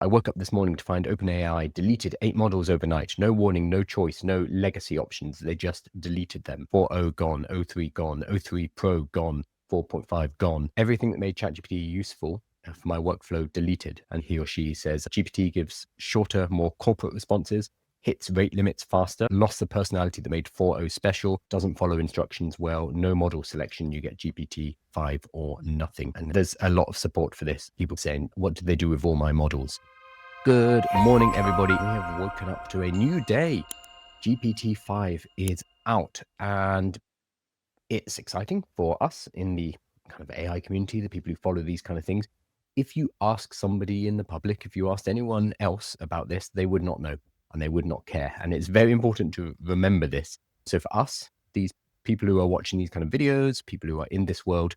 I woke up this morning to find OpenAI deleted 8 models overnight. No warning, no choice, no legacy options. They just deleted them. 4.0 gone, O3 gone, O3 Pro gone, 4.5 gone. Everything that made ChatGPT useful for my workflow deleted. And he or she says GPT gives shorter, more corporate responses, hits rate limits faster, lost the personality that made 4.0 special, doesn't follow instructions well, no model selection, you get GPT-5 or nothing. And there's a lot of support for this. People saying, what did they do with all my models? Good morning, everybody. We have woken up to a new day. GPT-5 is out, and it's exciting for us in the kind of AI community, the people who follow these kind of things. If you ask somebody in the public, if you asked anyone else about this, they would not know and they would not care. And it's very important to remember this. So for us, these people who are watching these kind of videos, people who are in this world,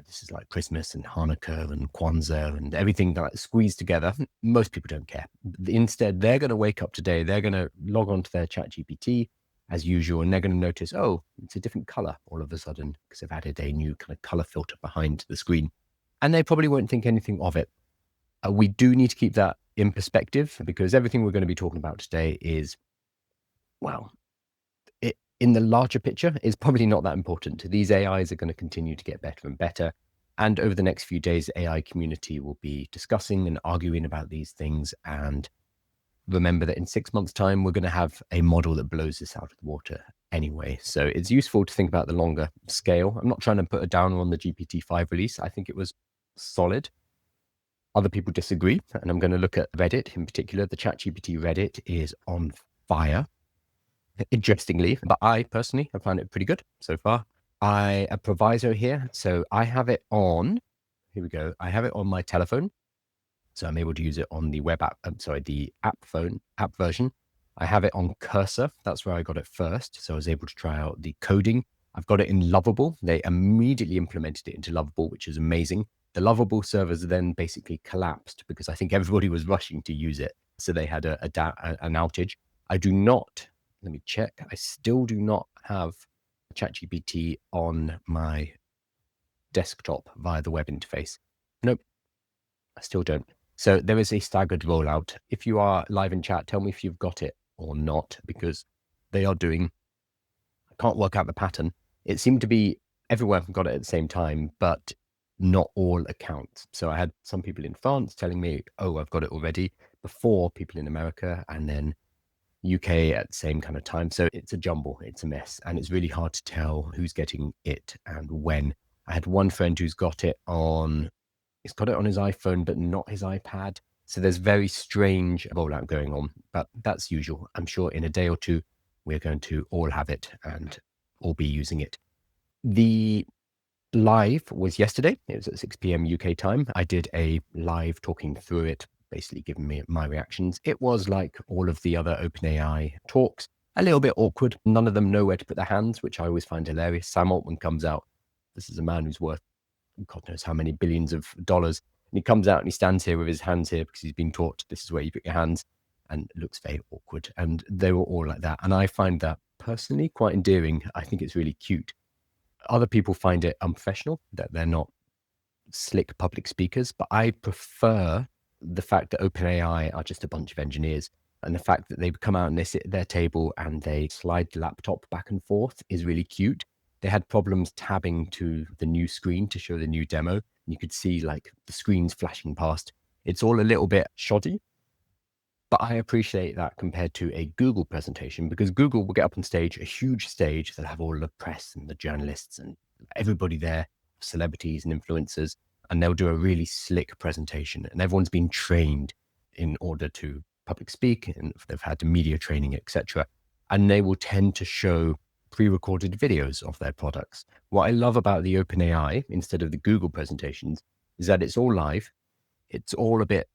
this is like Christmas and Hanukkah and Kwanzaa and everything like squeezed together. Most people don't care. Instead, they're going to wake up today. They're going to log on to their ChatGPT as usual, and they're going to notice, oh, it's a different color all of a sudden because they've added a new kind of color filter behind the screen. And they probably won't think anything of it. We do need to keep that in perspective because everything we're going to be talking about today is, well, in the larger picture, is probably not that important. These AIs are going to continue to get better and better. And over the next few days, the AI community will be discussing and arguing about these things. And remember that in 6 months' time, we're going to have a model that blows this out of the water anyway. So it's useful to think about the longer scale. I'm not trying to put a downer on the GPT-5 release. I think it was solid. Other people disagree. And I'm going to look at Reddit in particular. The ChatGPT Reddit is on fire, interestingly, but I personally have found it pretty good so far. A proviso here. So I have it on, here we go. I have it on my telephone. So I'm able to use it on the web app, the app version. I have it on Cursor. That's where I got it first. So I was able to try out the coding. I've got it in Lovable. They immediately implemented it into Lovable, which is amazing. The Lovable servers then basically collapsed because I think everybody was rushing to use it. So they had an outage. I do not, let me check. I still do not have ChatGPT on my desktop via the web interface. Nope, I still don't. So there is a staggered rollout. If you are live in chat, tell me if you've got it or not, because they are doing, I can't work out the pattern. It seemed to be everyone got it at the same time, but not all accounts. So I had some people in France telling me, oh, I've got it already, before people in America, and then UK at the same kind of time. So it's a jumble, it's a mess, and it's really hard to tell who's getting it and when. I had one friend who's got it on, he's got it on his iPhone, but not his iPad. So there's very strange rollout going on, but that's usual. I'm sure in a day or two, we're going to all have it and all be using it. The live was yesterday. It was at 6 p.m. UK time. I did a live talking through it, basically giving me my reactions. It was like all of the other OpenAI talks, a little bit awkward. None of them know where to put their hands, which I always find hilarious. Sam Altman comes out. This is a man who's worth God knows how many billions of dollars. And he comes out and he stands here with his hands here because he's been taught this is where you put your hands, and it looks very awkward. And they were all like that. And I find that personally quite endearing. I think it's really cute. Other people find it unprofessional, that they're not slick public speakers, but I prefer the fact that OpenAI are just a bunch of engineers, and the fact that they come out and they sit at their table and they slide the laptop back and forth is really cute. They had problems tabbing to the new screen to show the new demo, and you could see like the screens flashing past. It's all a little bit shoddy, but I appreciate that compared to a Google presentation, because Google will get up on stage, a huge stage, they'll have all the press and the journalists and everybody there, celebrities and influencers, and they'll do a really slick presentation. And everyone's been trained in order to public speak, and they've had media training, etc. And they will tend to show pre-recorded videos of their products. What I love about the OpenAI, instead of the Google presentations, is that it's all live. It's all a bit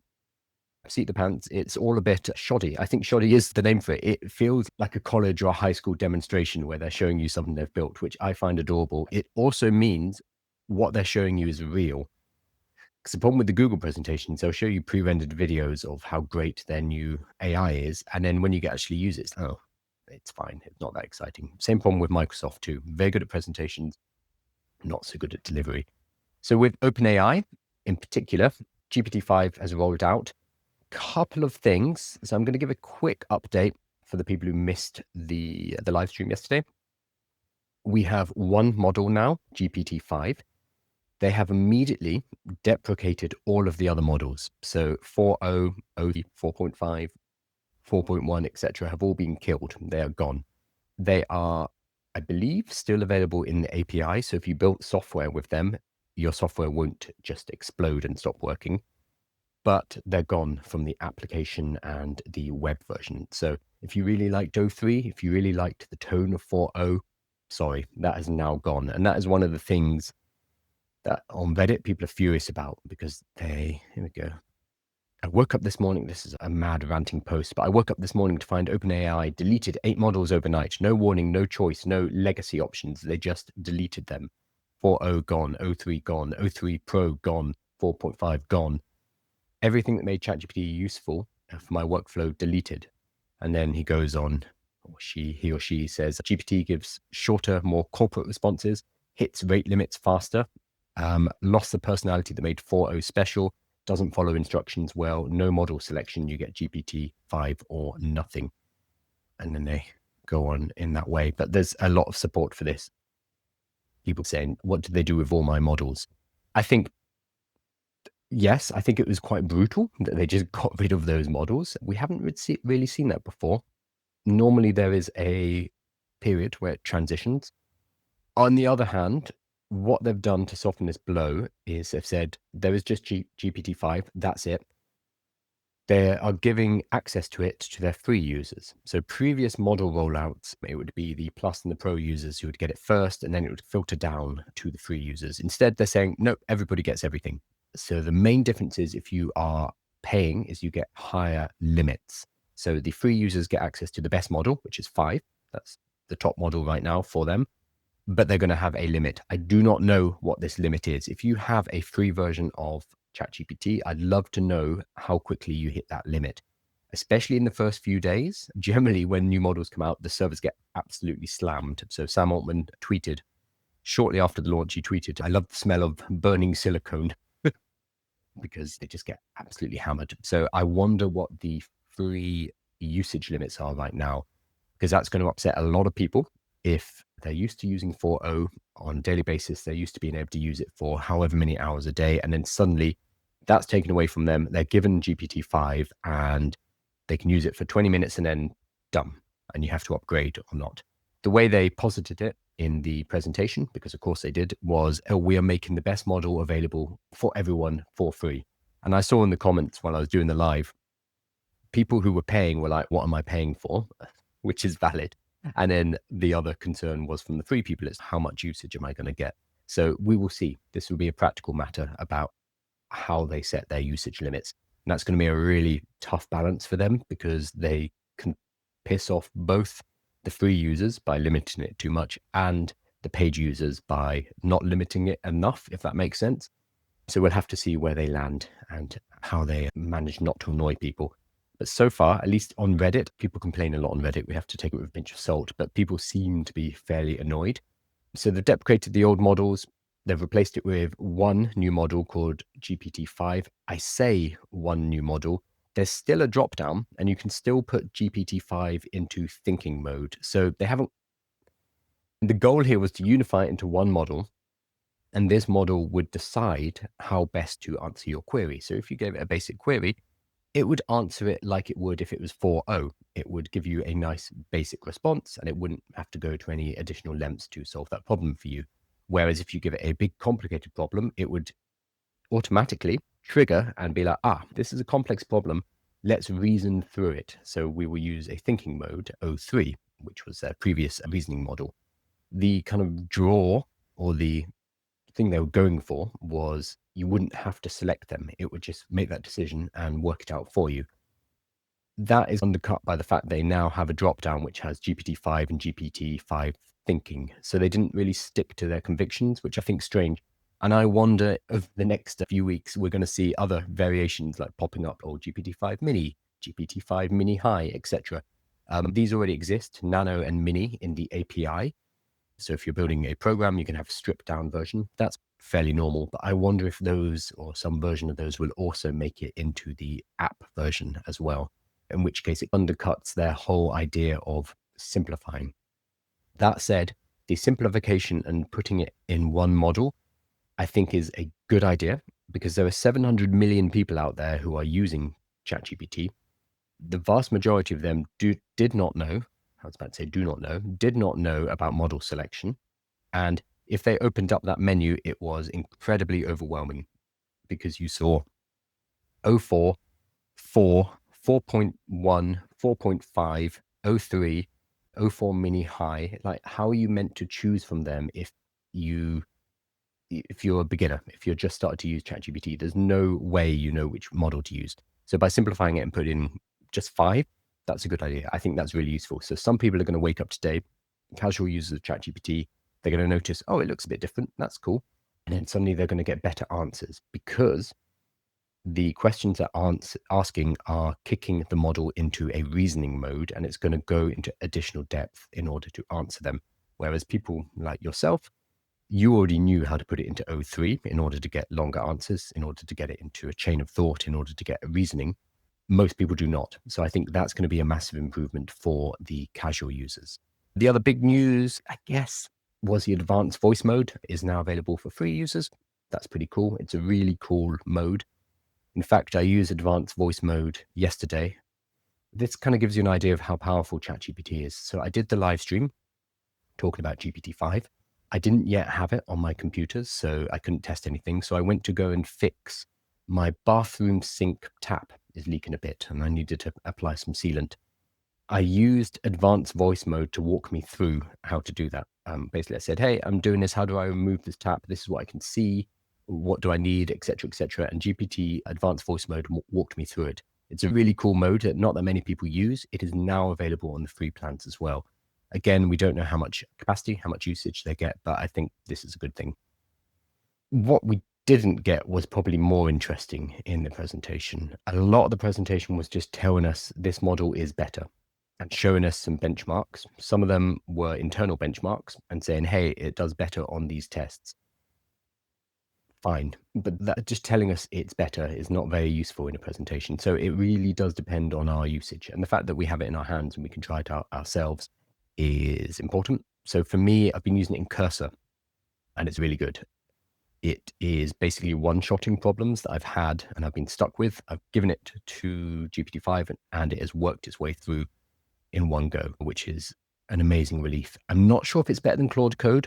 seat the pants. It's all a bit shoddy. I think shoddy is the name for it. It feels like a college or a high school demonstration where they're showing you something they've built, which I find adorable. It also means what they're showing you is real. Because the problem with the Google presentations, they'll show you pre-rendered videos of how great their new AI is. And then when you get actually use it, it's fine. It's not that exciting. Same problem with Microsoft too. Very good at presentations, not so good at delivery. So with OpenAI in particular, GPT-5 has rolled out. couple of things. So I'm going to give a quick update for the people who missed the live stream yesterday. We have one model now, GPT-5. They have immediately deprecated all of the other models. So 4.0, 4.5, 4.1, etc. have all been killed. They are gone. They are, I believe, still available in the API. So if you built software with them, your software won't just explode and stop working, but they're gone from the application and the web version. So if you really liked O3, if you really liked the tone of 4.0, sorry, that is now gone. And that is one of the things that on Reddit people are furious about because here we go. I woke up this morning, this is a mad ranting post, but I woke up this morning to find OpenAI deleted 8 models overnight. No warning, no choice, no legacy options. They just deleted them. 4.0 gone, O3 gone, O3 Pro gone, 4.5 gone. Everything that made ChatGPT useful for my workflow deleted. And then he goes on, or he or she says, GPT gives shorter, more corporate responses, hits rate limits faster, lost the personality that made 4.0 special, doesn't follow instructions well, no model selection, you get GPT-5 or nothing. And then they go on in that way. But there's a lot of support for this. People saying, what did they do with all my models? I think, yes, I think it was quite brutal that they just got rid of those models. We haven't really seen that before. Normally there is a period where it transitions. On the other hand, what they've done to soften this blow is they've said there is just GPT-5, that's it. They are giving access to it to their free users. So previous model rollouts, it would be the Plus and the Pro users who would get it first, and then it would filter down to the free users. Instead, they're saying, nope, everybody gets everything. So the main difference is if you are paying is you get higher limits. So the free users get access to the best model, which is 5. That's the top model right now for them. But they're going to have a limit. I do not know what this limit is. If you have a free version of ChatGPT, I'd love to know how quickly you hit that limit, especially in the first few days. Generally, when new models come out, the servers get absolutely slammed. So Sam Altman tweeted, shortly after the launch, he tweeted, I love the smell of burning silicone because they just get absolutely hammered. So I wonder what the free usage limits are right now, because that's going to upset a lot of people. If they're used to using 4.0 on a daily basis, they're used to being able to use it for however many hours a day. And then suddenly that's taken away from them. They're given GPT-5 and they can use it for 20 minutes and then done. And you have to upgrade or not. The way they posited it in the presentation, because of course they did, was, oh, we are making the best model available for everyone for free. And I saw in the comments while I was doing the live, people who were paying were like, what am I paying for? Which is valid. And then the other concern was from the free people, it's how much usage am I going to get? So we will see. This will be a practical matter about how they set their usage limits. And that's going to be a really tough balance for them because they can piss off both the free users by limiting it too much and the paid users by not limiting it enough, if that makes sense. So we'll have to see where they land and how they manage not to annoy people. But so far, at least on Reddit, people complain a lot on Reddit. We have to take it with a pinch of salt, but people seem to be fairly annoyed. So they've deprecated the old models. They've replaced it with one new model called GPT-5. I say one new model. There's still a drop down and you can still put GPT-5 into thinking mode. So they haven't. The goal here was to unify it into one model. And this model would decide how best to answer your query. So if you gave it a basic query, it would answer it like it would if it was 4.0. It would give you a nice basic response and it wouldn't have to go to any additional lengths to solve that problem for you. Whereas if you give it a big complicated problem, it would automatically trigger and be like, this is a complex problem. Let's reason through it. So we will use a thinking mode, O3, which was their previous reasoning model. The kind of draw or the thing they were going for was you wouldn't have to select them. It would just make that decision and work it out for you. That is undercut by the fact they now have a drop down which has GPT-5 and GPT-5 thinking. So they didn't really stick to their convictions, which I think is strange. And I wonder over the next few weeks, we're going to see other variations like popping up, or GPT-5 mini, GPT-5 mini high, etc. These already exist, Nano and Mini, in the API. So if you're building a program, you can have a stripped down version. That's fairly normal, but I wonder if those or some version of those will also make it into the app version as well, in which case it undercuts their whole idea of simplifying. That said, the simplification and putting it in one model, I think is a good idea because there are 700 million people out there who are using ChatGPT. The vast majority of them did not know, I was about to say do not know, did not know about model selection. And if they opened up that menu, it was incredibly overwhelming because you saw oh 04, 4, 4.1, 4.5, oh 03, oh 04 mini high. Like, how are you meant to choose from them if you're a beginner, if you're just started to use ChatGPT? There's no way you know which model to use. So by simplifying it and put in just 5, that's a good idea. I think that's really useful. So some people are going to wake up today, casual users of ChatGPT, they're going to notice, oh, it looks a bit different. That's cool. And then suddenly they're going to get better answers because the questions that aren't asking are kicking the model into a reasoning mode, and it's going to go into additional depth in order to answer them. Whereas people like yourself, you already knew how to put it into O3 in order to get longer answers, in order to get it into a chain of thought, in order to get a reasoning. Most people do not. So I think that's going to be a massive improvement for the casual users. The other big news, I guess, was the advanced voice mode is now available for free users. That's pretty cool. It's a really cool mode. In fact, I used advanced voice mode yesterday. This kind of gives you an idea of how powerful ChatGPT is. So I did the live stream talking about GPT-5. I didn't yet have it on my computers, so I couldn't test anything. So I went to go and fix my bathroom sink tap is leaking a bit, and I needed to apply some sealant. I used advanced voice mode to walk me through how to do that. Basically, I said, hey, I'm doing this. How do I remove this tap? This is what I can see. What do I need, etc., etc. And GPT advanced voice mode walked me through it. It's a really cool mode that not that many people use. It is now available on the free plans as well. Again, we don't know how much capacity, how much usage they get, but I think this is a good thing. What we didn't get was probably more interesting in the presentation. A lot of the presentation was just telling us this model is better and showing us some benchmarks. Some of them were internal benchmarks and saying, hey, it does better on these tests. Fine. But that just telling us it's better is not very useful in a presentation. So it really does depend on our usage. And the fact that we have it in our hands and we can try it out ourselves is important. So for me, I've been using it in Cursor and it's really good. It is basically one-shotting problems that I've had and I've been stuck with. I've given it to GPT-5 and it has worked its way through in one go, which is an amazing relief. I'm not sure if it's better than Claude Code.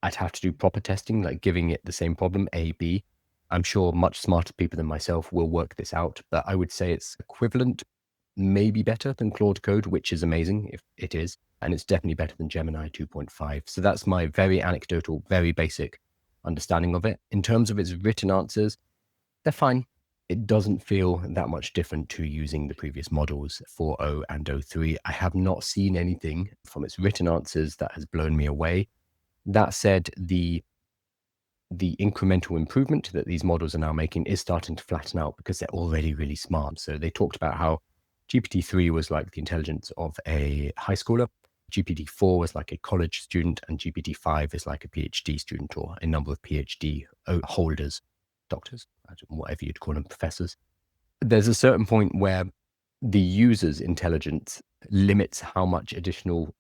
I'd have to do proper testing, like giving it the same problem, A, B. I'm sure much smarter people than myself will work this out, but I would say it's equivalent, maybe better than Claude Code, which is amazing if it is. And it's definitely better than Gemini 2.5. So that's my very anecdotal, very basic understanding of it. In terms of its written answers, they're fine. It doesn't feel that much different to using the previous models 4.0 and 0.3. I have not seen anything from its written answers that has blown me away. That said, the incremental improvement that these models are now making is starting to flatten out because they're already really smart. So they talked about how GPT-3 was like the intelligence of a high schooler, GPT-4 was like a college student, and GPT-5 is like a PhD student or a number of PhD holders, doctors, whatever you'd call them, professors. There's a certain point where the user's intelligence limits how much additional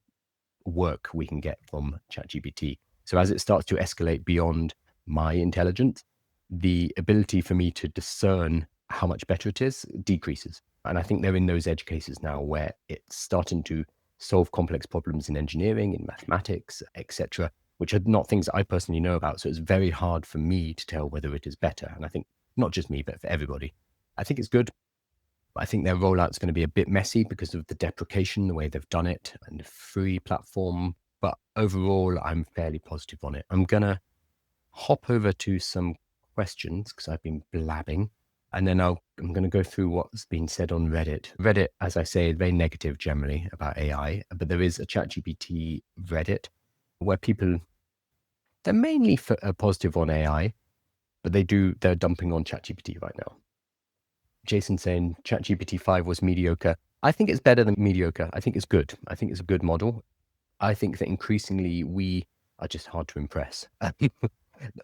work we can get from ChatGPT. So as it starts to escalate beyond my intelligence, the ability for me to discern how much better it is decreases. And I think they're in those edge cases now where it's starting to solve complex problems in engineering, in mathematics, etc., which are not things that I personally know about. So it's very hard for me to tell whether it is better. And I think not just me, but for everybody. I think it's good. I think their rollout is going to be a bit messy because of the deprecation, the way they've done it, and the free platform. But overall, I'm fairly positive on it. I'm going to hop over to some questions because I've been blabbing. And then I'm going to go through what's been said on Reddit. Reddit, as I say, is very negative generally about AI. But there is a ChatGPT Reddit where people, they're mainly positive on AI, but they're dumping on ChatGPT right now. Jason saying ChatGPT 5 was mediocre. I think it's better than mediocre. I think it's good. I think it's a good model. I think that increasingly we are just hard to impress.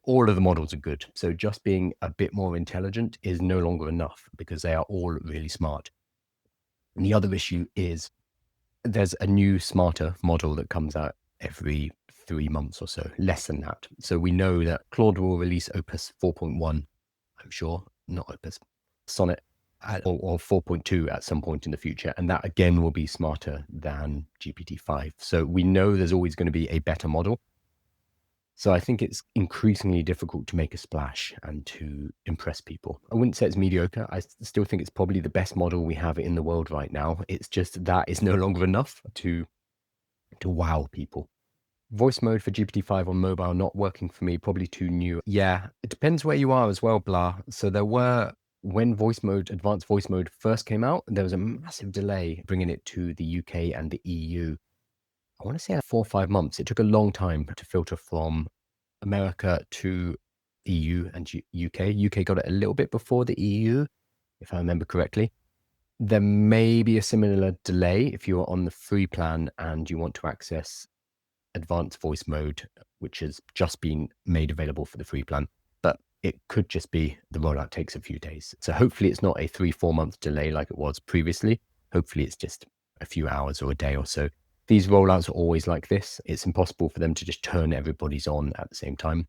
All of the models are good. So just being a bit more intelligent is no longer enough because they are all really smart. And the other issue is there's a new smarter model that comes out every 3 months or so, less than that. So we know that Claude will release Opus 4.1, I'm sure, not Opus, Sonnet, or 4.2 at some point in the future. And that again will be smarter than GPT-5. So we know there's always going to be a better model. So I think it's increasingly difficult to make a splash and to impress people. I wouldn't say it's mediocre. I still think it's probably the best model we have in the world right now. It's just that is no longer enough to wow people. Voice mode for GPT-5 on mobile not working for me, probably too new. Yeah, it depends where you are as well, blah. So there were, when advanced voice mode first came out, there was a massive delay bringing it to the UK and the EU. I want to say 4 or 5 months. It took a long time to filter from America to EU and UK. UK got it a little bit before the EU, if I remember correctly. There may be a similar delay if you're on the free plan and you want to access advanced voice mode, which has just been made available for the free plan. But it could just be the rollout takes a few days. So hopefully it's not a 3-4 month delay like it was previously. Hopefully it's just a few hours or a day or so. These rollouts are always like this. It's impossible for them to just turn everybody's on at the same time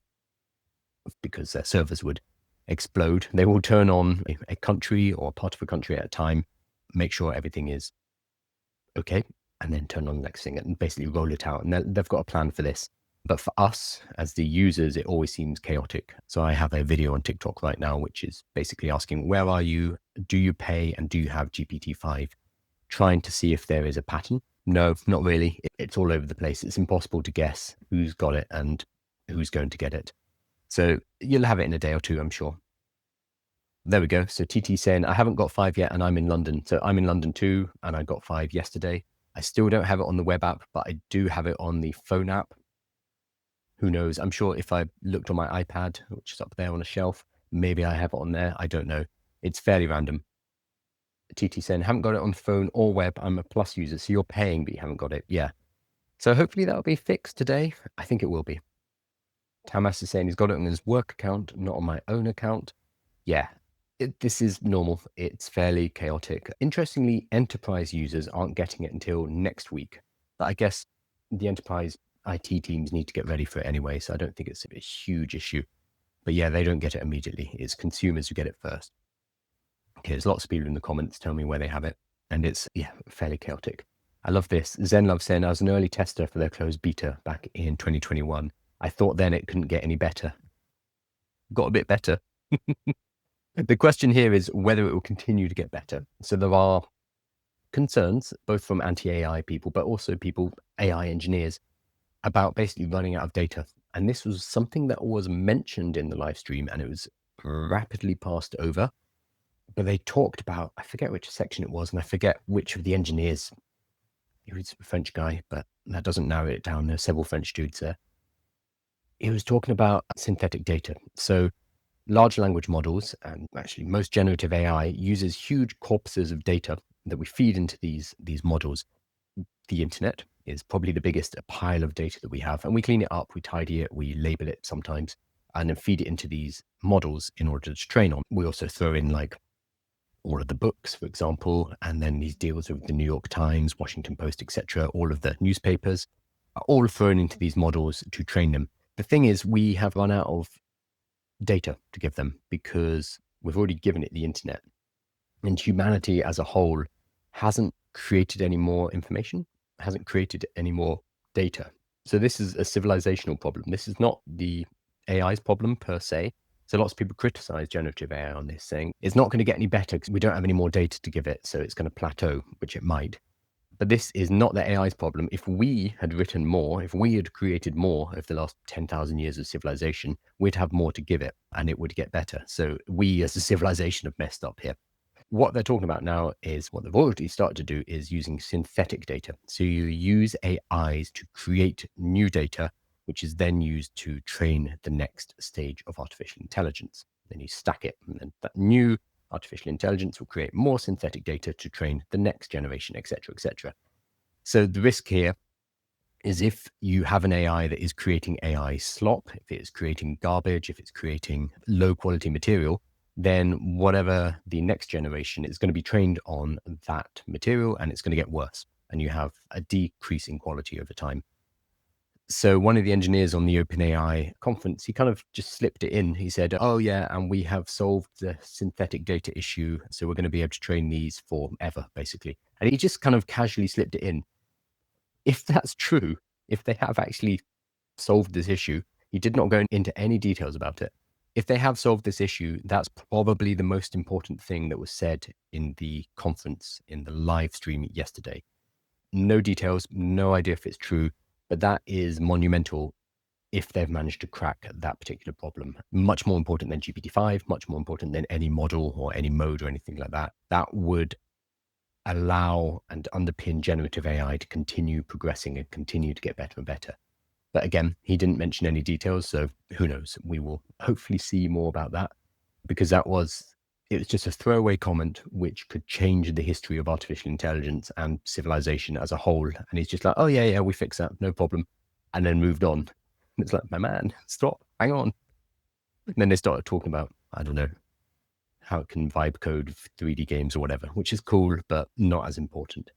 because their servers would explode. They will turn on a country or part of a country at a time, make sure everything is okay, and then turn on the next thing and basically roll it out. And they've got a plan for this. But for us as the users, it always seems chaotic. So I have a video on TikTok right now, which is basically asking, where are you? Do you pay? And do you have GPT-5? Trying to see if there is a pattern. No, not really. It's all over the place. It's impossible to guess who's got it and who's going to get it. So you'll have it in a day or two, I'm sure. There we go. So TT saying, I haven't got 5 yet and I'm in London. So I'm in London too, and I got 5 yesterday. I still don't have it on the web app, but I do have it on the phone app. Who knows? I'm sure if I looked on my iPad, which is up there on a shelf, maybe I have it on there. I don't know. It's fairly random. TT saying, haven't got it on phone or web. I'm a Plus user. So you're paying, but you haven't got it. Yeah. So hopefully that'll be fixed today. I think it will be. Tamas is saying he's got it on his work account, not on my own account. Yeah, this is normal. It's fairly chaotic. Interestingly, enterprise users aren't getting it until next week. But I guess the enterprise IT teams need to get ready for it anyway. So I don't think it's a huge issue. But yeah, they don't get it immediately. It's consumers who get it first. Okay, there's lots of people in the comments telling me where they have it. And it's, yeah, fairly chaotic. I love this. Zen Love saying, I was an early tester for their closed beta back in 2021. I thought then it couldn't get any better. Got a bit better. The question here is whether it will continue to get better. So there are concerns, both from anti-AI people, but also people, AI engineers, about basically running out of data. And this was something that was mentioned in the live stream and it was rapidly passed over. But they talked about, I forget which section it was, and I forget which of the engineers, he was a French guy, but that doesn't narrow it down. There's several French dudes there. He was talking about synthetic data. So large language models, and actually most generative AI, uses huge corpuses of data that we feed into these models. The internet is probably the biggest pile of data that we have, and we clean it up, we tidy it, we label it sometimes, and then feed it into these models in order to train on. We also throw in like all of the books, for example, and then these deals with the New York Times, Washington Post, etc., all of the newspapers are all thrown into these models to train them. The thing is, we have run out of data to give them because we've already given it the internet, and humanity as a whole hasn't created any more information, hasn't created any more data. So this is a civilizational problem. This is not the AI's problem per se. So lots of people criticize generative AI on this, saying it's not going to get any better because we don't have any more data to give it, so it's going to plateau, which it might. But this is not the AI's problem. If we had written more, if we had created more over the last 10,000 years of civilization, we'd have more to give it and it would get better. So we as a civilization have messed up here. What they're talking about now is what they've already started to do is using synthetic data. So you use AIs to create new data, which is then used to train the next stage of artificial intelligence. Then you stack it, and then that new artificial intelligence will create more synthetic data to train the next generation, etc., etc. So the risk here is if you have an AI that is creating AI slop, if it's creating garbage, if it's creating low quality material, then whatever the next generation is going to be trained on that material and it's going to get worse. And you have a decrease in quality over time. So one of the engineers on the OpenAI conference, he kind of just slipped it in. He said, "Oh yeah, and we have solved the synthetic data issue. So we're going to be able to train these forever, basically." And he just kind of casually slipped it in. If that's true, if they have actually solved this issue, he did not go into any details about it. If they have solved this issue, that's probably the most important thing that was said in the conference, in the live stream yesterday. No details, no idea if it's true, but that is monumental if they've managed to crack that particular problem. Much more important than GPT-5, much more important than any model or any mode or anything like that. That would allow and underpin generative AI to continue progressing and continue to get better and better. But again, he didn't mention any details, so who knows? We will hopefully see more about that, because it was just a throwaway comment which could change the history of artificial intelligence and civilization as a whole. And he's just like, "Oh yeah, we fixed that, no problem," and then moved on. And it's like, my man, stop, hang on. And then they started talking about, I don't know, how it can vibe code 3D games or whatever, which is cool, but not as important.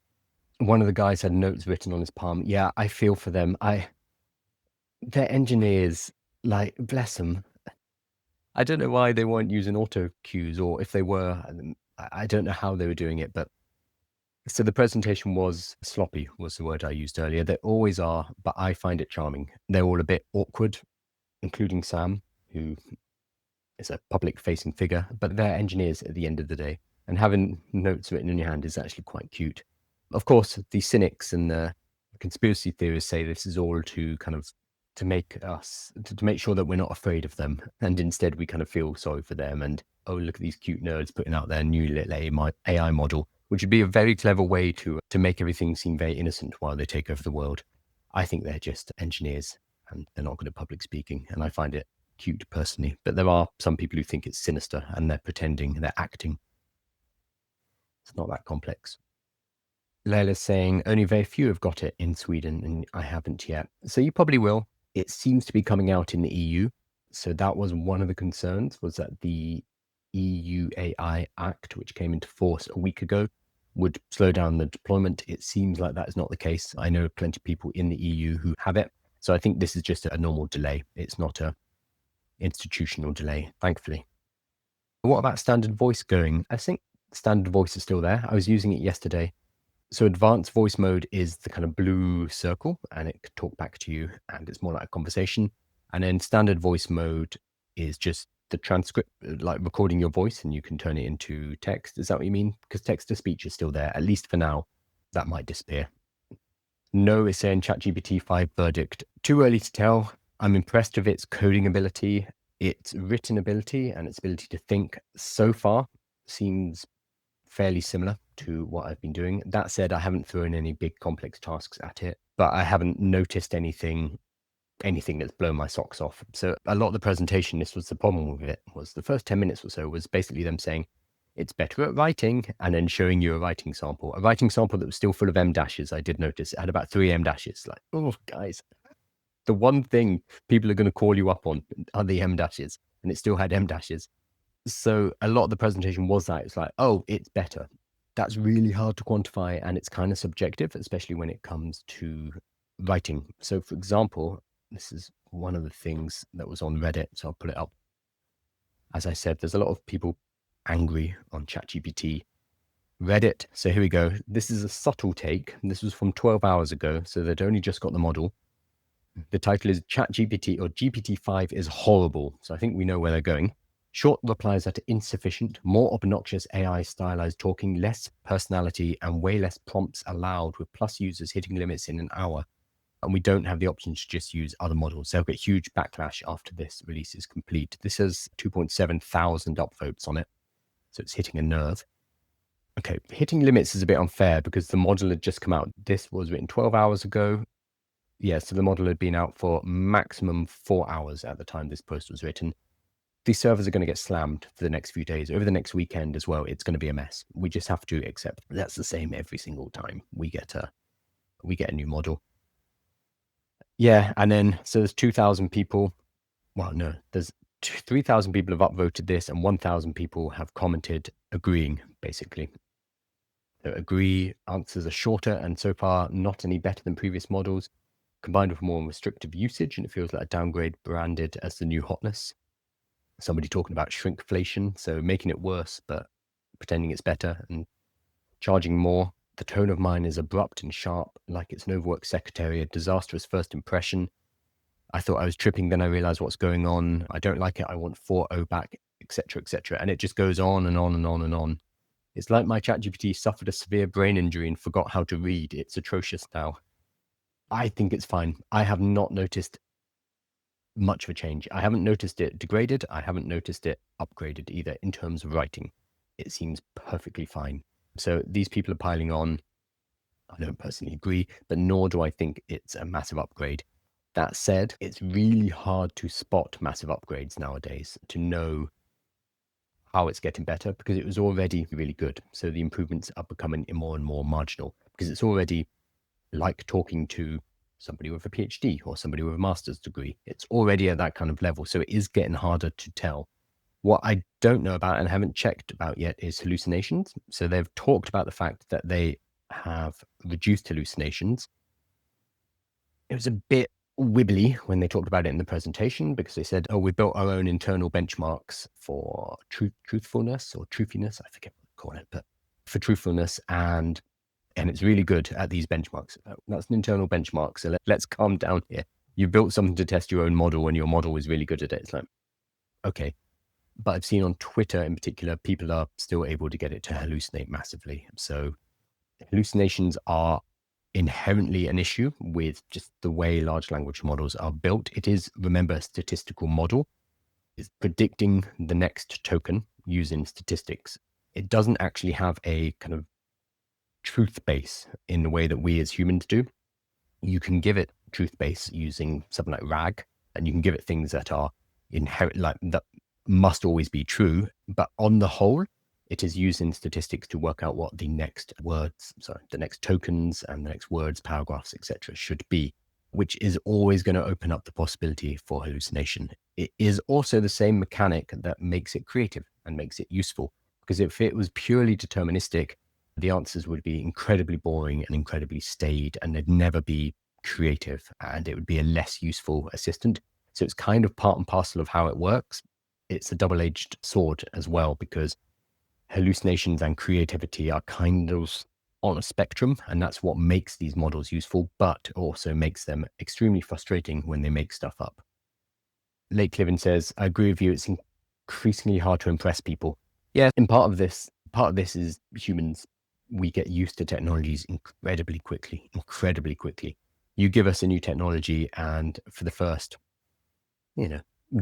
One of the guys had notes written on his palm. Yeah, I feel for them. They're engineers, like, bless them. I don't know why they weren't using auto cues, or if they were, I don't know how they were doing it. But so the presentation was sloppy, was the word I used earlier. They always are, but I find it charming. They're all a bit awkward, including Sam, who is a public facing figure, but they're engineers at the end of the day. And having notes written in your hand is actually quite cute. Of course, the cynics and the conspiracy theorists say this is all to kind of to make us to make sure that we're not afraid of them, and instead we kind of feel sorry for them. And oh, look at these cute nerds putting out their new little AI model, which would be a very clever way to make everything seem very innocent while they take over the world. I think they're just engineers and they're not good at public speaking, and I find it cute personally. But there are some people who think it's sinister and they're pretending, they're acting. It's not that complex. Leila's saying only very few have got it in Sweden, and I haven't yet. So you probably will. It seems to be coming out in the EU. So that was one of the concerns, was that the EU AI Act, which came into force a week ago, would slow down the deployment. It seems like that is not the case. I know plenty of people in the EU who have it. So I think this is just a normal delay. It's not a institutional delay, thankfully. What about standard voice going? I think standard voice is still there. I was using it yesterday. So advanced voice mode is the kind of blue circle, and it could talk back to you, and it's more like a conversation. And then standard voice mode is just the transcript, like recording your voice, and you can turn it into text. Is that what you mean? Because text to speech is still there, at least for now. That might disappear. No is saying ChatGPT-5 verdict. Too early to tell. I'm impressed with its coding ability, its written ability, and its ability to think. So far seems fairly similar to what I've been doing. That said, I haven't thrown any big complex tasks at it, but I haven't noticed anything that's blown my socks off. So a lot of the presentation, this was the problem with it, was the first 10 minutes or so was basically them saying it's better at writing, and then showing you a writing sample that was still full of M dashes. I did notice it had about 3 M dashes. Like, oh guys, the one thing people are going to call you up on are the M dashes, and it still had M dashes. So a lot of the presentation was that it's like, oh, it's better. That's really hard to quantify, and it's kind of subjective, especially when it comes to writing. So for example, this is one of the things that was on Reddit, so I'll put it up. As I said, there's a lot of people angry on ChatGPT. Reddit, so here we go. This is a subtle take. This was from 12 hours ago, so they'd only just got the model. The title is ChatGPT, or GPT-5 is horrible. So I think we know where they're going. Short replies that are insufficient, more obnoxious AI stylized talking, less personality, and way less prompts allowed, with plus users hitting limits in an hour. And we don't have the option to just use other models. They'll get huge backlash after this release is complete. This has 2.7 thousand upvotes on it, so it's hitting a nerve. Okay, hitting limits is a bit unfair because the model had just come out. This was written 12 hours ago. Yeah, so the model had been out for maximum 4 hours at the time this post was written. These servers are going to get slammed for the next few days. Over the next weekend as well, it's going to be a mess. We just have to accept that's the same every single time we get a new model. Yeah, and then so there's 2,000 people. Well, no, there's 3,000 people have upvoted this, and 1,000 people have commented agreeing, basically. So agree answers are shorter and so far not any better than previous models, combined with more restrictive usage, and it feels like a downgrade branded as the new hotness. Somebody talking about shrinkflation, so making it worse, but pretending it's better and charging more. The tone of mine is abrupt and sharp, like it's an overworked secretary, a disastrous first impression. I thought I was tripping, then I realized what's going on. I don't like it. I want 4.0 back, etc., etc. And it just goes on and on and on and on. It's like my ChatGPT suffered a severe brain injury and forgot how to read. It's atrocious now. I think it's fine. I have not noticed much of a change. I haven't noticed it degraded. I haven't noticed it upgraded either in terms of writing. It seems perfectly fine. So these people are piling on. I don't personally agree, but nor do I think it's a massive upgrade. That said, it's really hard to spot massive upgrades nowadays to know how it's getting better because it was already really good. So the improvements are becoming more and more marginal because it's already like talking to somebody with a PhD or somebody with a master's degree. It's already at that kind of level. So it is getting harder to tell. What I don't know about and haven't checked about yet is hallucinations. So they've talked about the fact that they have reduced hallucinations. It was a bit wibbly when they talked about it in the presentation because they said, oh, we built our own internal benchmarks for truthfulness or truthiness. I forget what they call it, but for truthfulness. And it's really good at these benchmarks. That's an internal benchmark. So let's calm down here. You built something to test your own model and your model is really good at it. It's like, okay. But I've seen on Twitter in particular, people are still able to get it to hallucinate massively. So hallucinations are inherently an issue with just the way large language models are built. It is, remember, a statistical model. It's predicting the next token using statistics. It doesn't actually have a kind of truth base in the way that we as humans do. You can give it truth base using something like RAG, and you can give it things that are inherent, like that must always be true. But on the whole, it is using statistics to work out what the next words, sorry, the next tokens and the next words, paragraphs, etc., should be, which is always going to open up the possibility for hallucination. It is also the same mechanic that makes it creative and makes it useful. Because if it was purely deterministic, the answers would be incredibly boring and incredibly staid, and they'd never be creative, and it would be a less useful assistant. So it's kind of part and parcel of how it works. It's a double-edged sword as well, because hallucinations and creativity are kind of on a spectrum, and that's what makes these models useful, but also makes them extremely frustrating when they make stuff up. Lake Cliven says, I agree with you, it's increasingly hard to impress people. Yeah, and part of this is humans. We get used to technologies incredibly quickly. You give us a new technology, and for the first,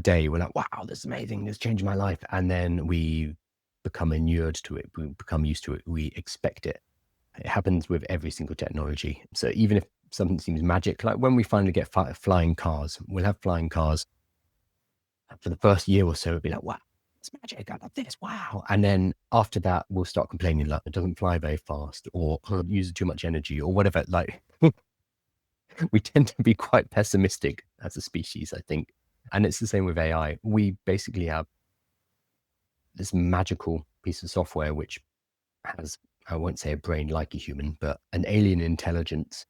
day, we're like, wow, this is amazing, this changed my life. And then we become inured to it, we become used to it, we expect it. It happens with every single technology. So even if something seems magic, like when we finally get flying cars, we'll have flying cars. For the first year or so, it'll be like, wow, it's magic, I love this, wow. And then after that, we'll start complaining like it doesn't fly very fast, or it uses too much energy, or whatever. Like we tend to be quite pessimistic as a species, I think. And it's the same with AI. We basically have this magical piece of software which has, I won't say a brain like a human, but an alien intelligence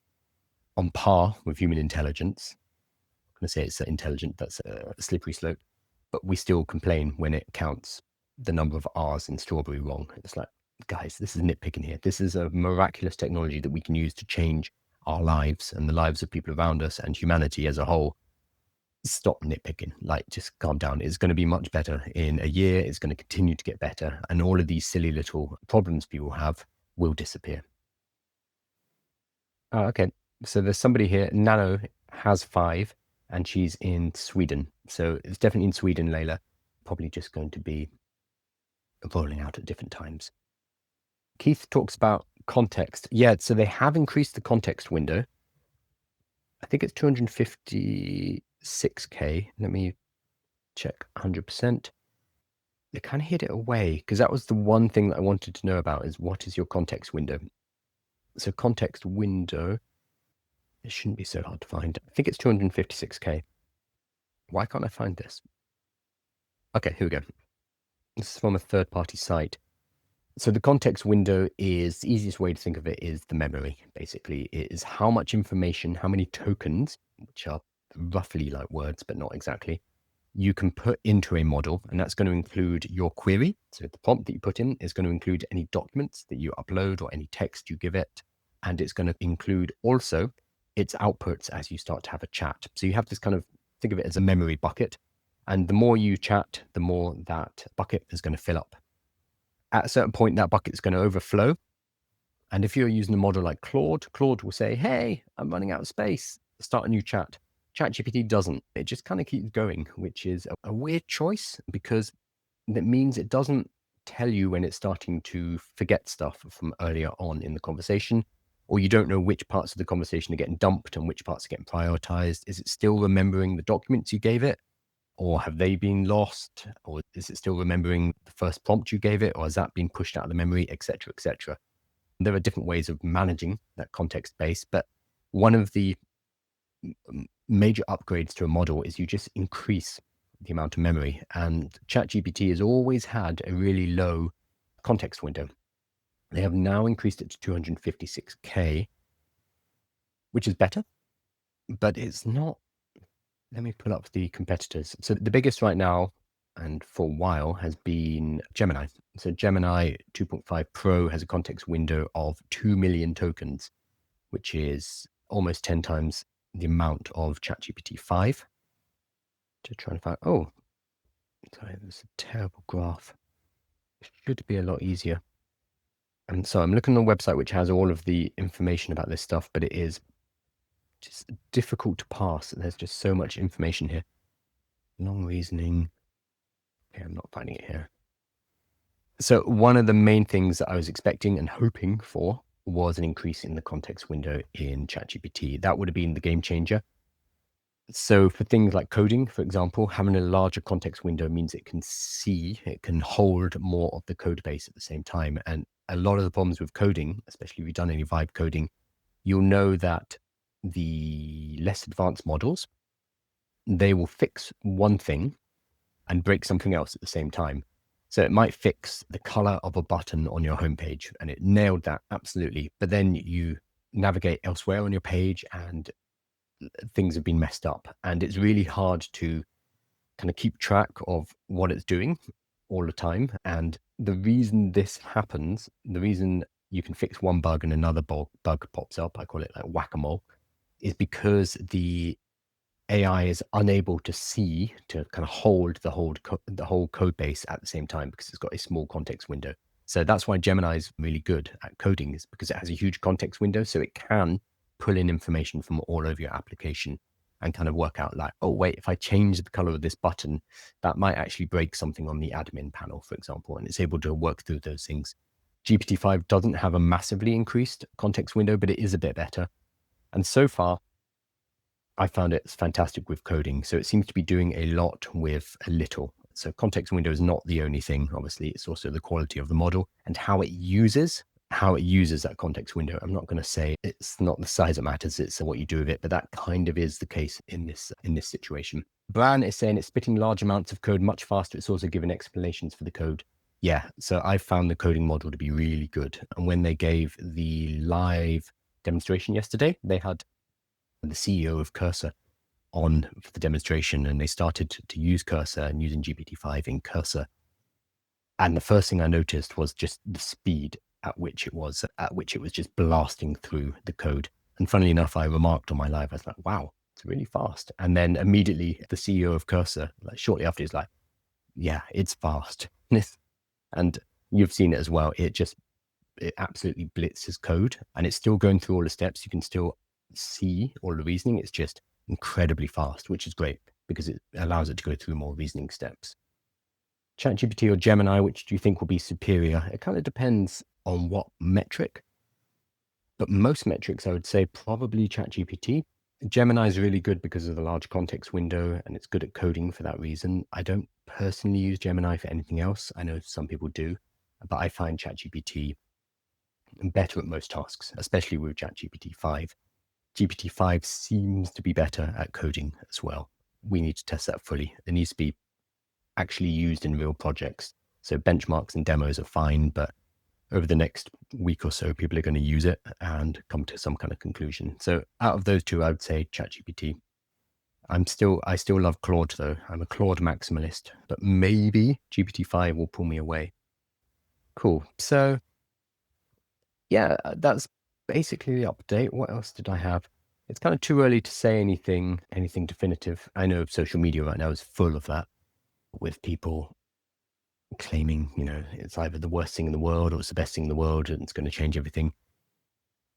on par with human intelligence. I'm going to say it's intelligent, that's a slippery slope. But we still complain when it counts the number of R's in strawberry wrong. It's like, guys, this is nitpicking here. This is a miraculous technology that we can use to change our lives and the lives of people around us and humanity as a whole. Stop nitpicking, like just calm down. It's going to be much better in a year. It's going to continue to get better. And all of these silly little problems people have will disappear. Oh, okay. So there's somebody here, Nano has 5 and she's in Sweden. So it's definitely in Sweden, Layla. Probably just going to be rolling out at different times. Keith talks about context. Yeah, so they have increased the context window. I think it's 256K. Let me check 100%. They kind of hid it away because that was the one thing that I wanted to know about is what is your context window? So context window It shouldn't be so hard to find. I think it's 256K. Why can't I find this? Okay, here we go. This is from a third-party site. So the context window is, the easiest way to think of it is the memory, basically. It is how much information, how many tokens, which are roughly like words, but not exactly, you can put into a model. And that's going to include your query. So the prompt that you put in is going to include any documents that you upload or any text you give it. And it's going to include also its outputs as you start to have a chat. So you have this kind of, think of it as a memory bucket. And the more you chat, the more that bucket is going to fill up. At a certain point, that bucket is going to overflow. And if you're using a model like Claude, Claude will say, hey, I'm running out of space. Start a new chat. ChatGPT doesn't. It just kind of keeps going, which is a weird choice because that means it doesn't tell you when it's starting to forget stuff from earlier on in the conversation, or you don't know which parts of the conversation are getting dumped and which parts are getting prioritized. Is it still remembering the documents you gave it? Or have they been lost? Or is it still remembering the first prompt you gave it? Or has that been pushed out of the memory, et cetera, et cetera? There are different ways of managing that context base, but one of the major upgrades to a model is you just increase the amount of memory. And ChatGPT has always had a really low context window. They have now increased it to 256K, which is better, but it's not. Let me pull up the competitors. So the biggest right now, and for a while, has been Gemini. So Gemini 2.5 Pro has a context window of 2 million tokens, which is almost 10 times the amount of ChatGPT 5. To try and find, oh, sorry, there's a terrible graph. It should be a lot easier. And so I'm looking on a website which has all of the information about this stuff, but it is just difficult to parse. There's just so much information here. Long reasoning. Okay, I'm not finding it here. So one of the main things that I was expecting and hoping for was an increase in the context window in ChatGPT. That would have been the game changer. So for things like coding, for example, having a larger context window means it can hold more of the code base at the same time. And a lot of the problems with coding, especially if you've done any vibe coding, you'll know that the less advanced models, they will fix one thing and break something else at the same time. So it might fix the color of a button on your homepage, and it nailed that absolutely. But then you navigate elsewhere on your page and things have been messed up. And it's really hard to kind of keep track of what it's doing all the time. And the reason this happens, the reason you can fix one bug and another bug pops up, I call it like whack-a-mole, is because the AI is unable to kind of hold the whole code base at the same time because it's got a small context window. So that's why Gemini is really good at coding, is because it has a huge context window. So it can pull in information from all over your application and kind of work out like, oh, wait, if I change the color of this button, that might actually break something on the admin panel, for example. And it's able to work through those things. GPT-5 doesn't have a massively increased context window, but it is a bit better. And so far, I found it fantastic with coding. So it seems to be doing a lot with a little. So context window is not the only thing. Obviously, it's also the quality of the model and how it uses that context window. I'm not going to say it's not the size that matters, it's what you do with it, but that kind of is the case in this situation. Bran is saying it's spitting large amounts of code much faster. It's also giving explanations for the code. Yeah, so I found the coding model to be really good. And when they gave the live demonstration yesterday, they had the CEO of Cursor on for the demonstration, and they started to use Cursor and using GPT-5 in Cursor. And the first thing I noticed was just the speed at which it was just blasting through the code. And funnily enough, I remarked on my live, I was like, wow, it's really fast. And then immediately the CEO of Cursor, like shortly after, is like, yeah, it's fast. And you've seen it as well. It absolutely blitzes code, and it's still going through all the steps. You can still see all the reasoning. It's just incredibly fast, which is great because it allows it to go through more reasoning steps. ChatGPT or Gemini, which do you think will be superior? It kind of depends on what metric, but most metrics, I would say probably ChatGPT. Gemini is really good because of the large context window, and it's good at coding for that reason. I don't personally use Gemini for anything else. I know some people do, but I find ChatGPT better at most tasks, especially with ChatGPT 5. GPT-5 seems to be better at coding as well. We need to test that fully. It needs to be actually used in real projects. So benchmarks and demos are fine, but over the next week or so, people are going to use it and come to some kind of conclusion. So out of those two, I would say ChatGPT. I still love Claude though. I'm a Claude maximalist, but maybe GPT-5 will pull me away. Cool. So yeah, that's basically the update. What else did I have? It's kind of too early to say anything definitive. I know social media right now is full of that, with people claiming, it's either the worst thing in the world or it's the best thing in the world and it's going to change everything.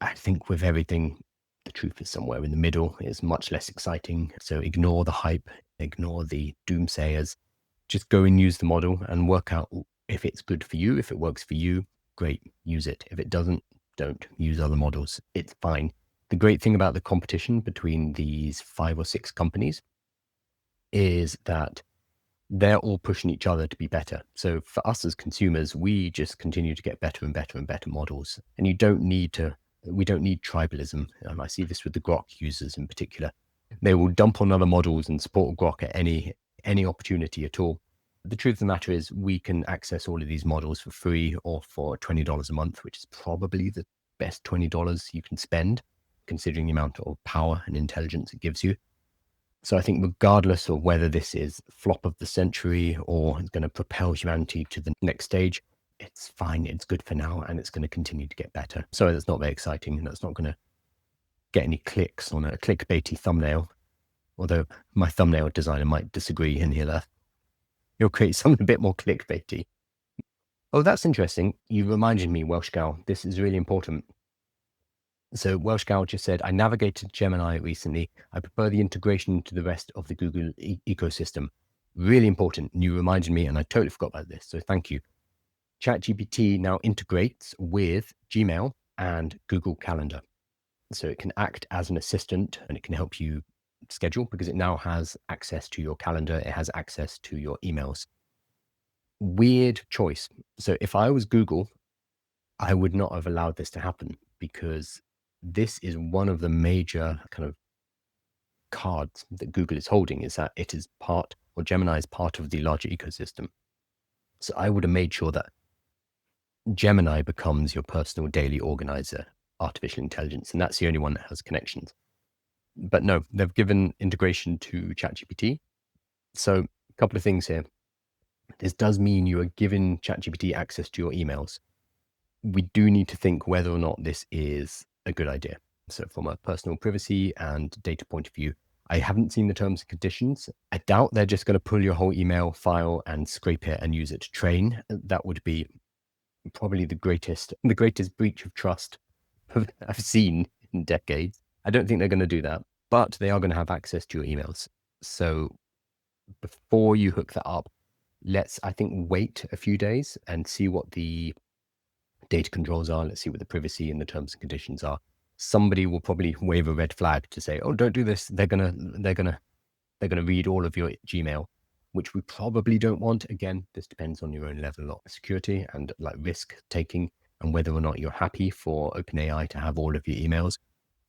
I think with everything, the truth is somewhere in the middle. It's much less exciting. So ignore the hype, ignore the doomsayers. Just go and use the model and work out if it's good for you. If it works for you, great, use it. If it doesn't, don't use other models. It's fine. The great thing about the competition between these 5 or 6 companies is that they're all pushing each other to be better. So for us as consumers, we just continue to get better and better and better models. And we don't need tribalism. I see this with the Grok users in particular. They will dump on other models and support Grok at any opportunity at all. The truth of the matter is we can access all of these models for free or for $20 a month, which is probably the best $20 you can spend, considering the amount of power and intelligence it gives you. So I think regardless of whether this is flop of the century or it's going to propel humanity to the next stage, it's fine. It's good for now, and it's going to continue to get better. Sorry, that's not very exciting, and that's not going to get any clicks on a clickbaity thumbnail. Although my thumbnail designer might disagree, and he'll create something a bit more clickbaity. Oh, that's interesting. You reminded me, Welsh Gal. This is really important. So Welsh Gal just said, I navigated Gemini recently. I prefer the integration into the rest of the Google ecosystem. Really important. You reminded me, and I totally forgot about this. So thank you. ChatGPT now integrates with Gmail and Google Calendar. So it can act as an assistant and it can help you schedule because it now has access to your calendar. It has access to your emails. Weird choice. So if I was Google, I would not have allowed this to happen because this is one of the major kind of cards that Google is holding, is that it is part, or Gemini is part of the larger ecosystem. So I would have made sure that Gemini becomes your personal daily organizer, artificial intelligence, and that's the only one that has connections. But no, they've given integration to ChatGPT. So a couple of things here. This does mean you are giving ChatGPT access to your emails. We do need to think whether or not this is a good idea. So from a personal privacy and data point of view, I haven't seen the terms and conditions. I doubt they're just going to pull your whole email file and scrape it and use it to train. That would be probably the greatest breach of trust I've seen in decades. I don't think they're going to do that, but they are going to have access to your emails. So before you hook that up, let's, I think, wait a few days and see what the data controls are. Let's see what the privacy and the terms and conditions are. Somebody will probably wave a red flag to say, "Oh, don't do this. They're gonna read all of your Gmail," which we probably don't want. Again, this depends on your own level of security and like risk taking and whether or not you're happy for OpenAI to have all of your emails.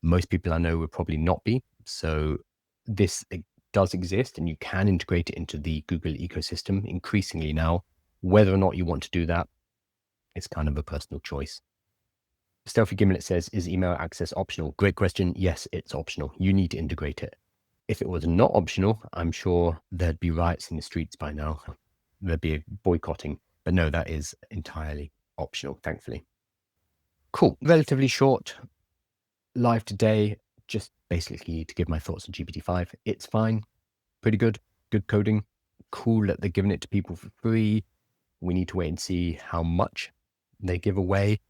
Most people I know will probably not be. So this does exist and you can integrate it into the Google ecosystem increasingly now. Whether or not you want to do that, it's kind of a personal choice. Stealthy Gimlet says, is email access optional? Great question. Yes, it's optional. You need to integrate it. If it was not optional, I'm sure there'd be riots in the streets by now. There'd be a boycotting. But no, that is entirely optional, thankfully. Cool. Relatively short live today, just basically to give my thoughts on GPT-5. It's fine. Pretty good. Good coding. Cool that they're giving it to people for free. We need to wait and see how much they give away,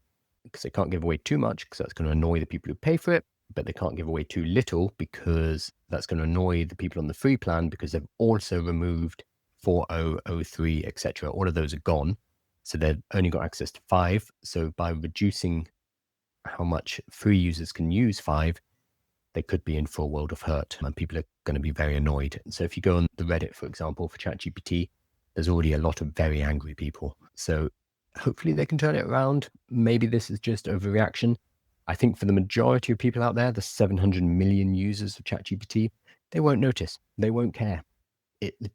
because they can't give away too much because that's going to annoy the people who pay for it, but they can't give away too little because that's going to annoy the people on the free plan because they've also removed 4.0, 03, etc. All of those are gone. So they've only got access to 5. So by reducing how much free users can use 5, they could be in for a world of hurt and people are going to be very annoyed. So if you go on the Reddit, for example, for ChatGPT, there's already a lot of very angry people. So hopefully they can turn it around. Maybe this is just overreaction. I think for the majority of people out there, the 700 million users of ChatGPT, they won't notice. They won't care.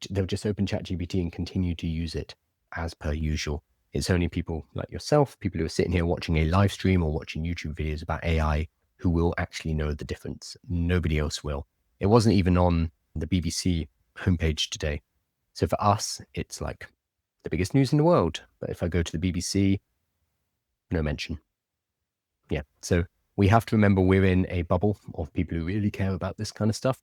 They'll just open ChatGPT and continue to use it as per usual. It's only people like yourself, people who are sitting here watching a live stream or watching YouTube videos about AI, who will actually know the difference. Nobody else will. It wasn't even on the BBC homepage today. So for us, it's like the biggest news in the world. But if I go to the BBC, no mention. Yeah. So we have to remember we're in a bubble of people who really care about this kind of stuff.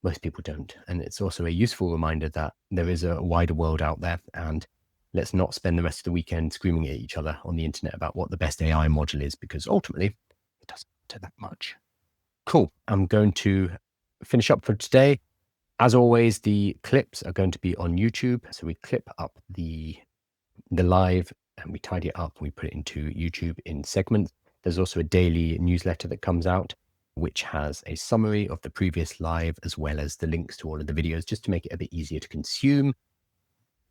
Most people don't. And it's also a useful reminder that there is a wider world out there, and let's not spend the rest of the weekend screaming at each other on the internet about what the best AI model is, because ultimately it doesn't matter that much. Cool. I'm going to finish up for today. As always, the clips are going to be on YouTube. So we clip up the live and we tidy it up and we put it into YouTube in segments. There's also a daily newsletter that comes out, which has a summary of the previous live, as well as the links to all of the videos, just to make it a bit easier to consume.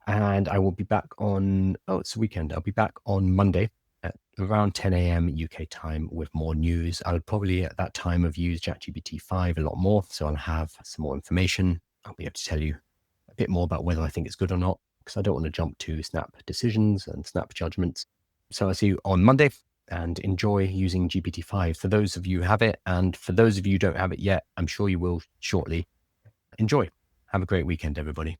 And I will be back on, it's the weekend. I'll be back on Monday at around 10 a.m. UK time with more news. I'll probably at that time have used ChatGPT-5 a lot more. So I'll have some more information. I'll be able to tell you a bit more about whether I think it's good or not, because I don't want to jump to snap decisions and snap judgments. So I'll see you on Monday, and enjoy using GPT-5 for those of you who have it. And for those of you who don't have it yet, I'm sure you will shortly. Enjoy. Have a great weekend, everybody.